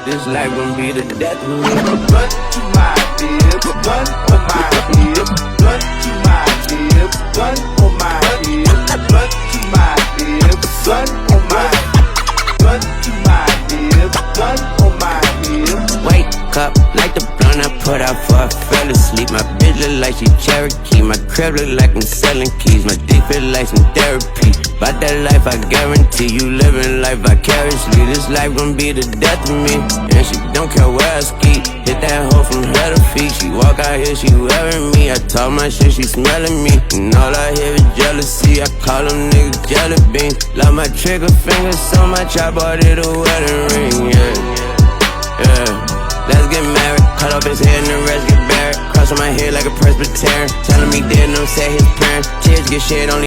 This life gon' be the death of me. Run to my bib, run on my hip. Run to my bib, run on my hip. Run to my bib, run on my. Run to my bib, run on my hip. Wake up like the blunt I put out for I fell asleep. My bitch look like she Cherokee. My crib look like I'm selling keys. My dick feel like some therapy. About that life I guarantee you living life vicariously. This life gon' be the death of me. And she don't care where I ski. Hit that hoe from head to feet. She walk out here, she wearing me. I talk my shit, she smelling me. And all I hear is jealousy. I call them niggas jelly beans. Love my trigger finger so much I bought it a wedding ring. Yeah. Let's get married. Cut off his head and the rest get buried. Cross on my head like a Presbyterian. Telling me didn't know say his parents. Tears get shed only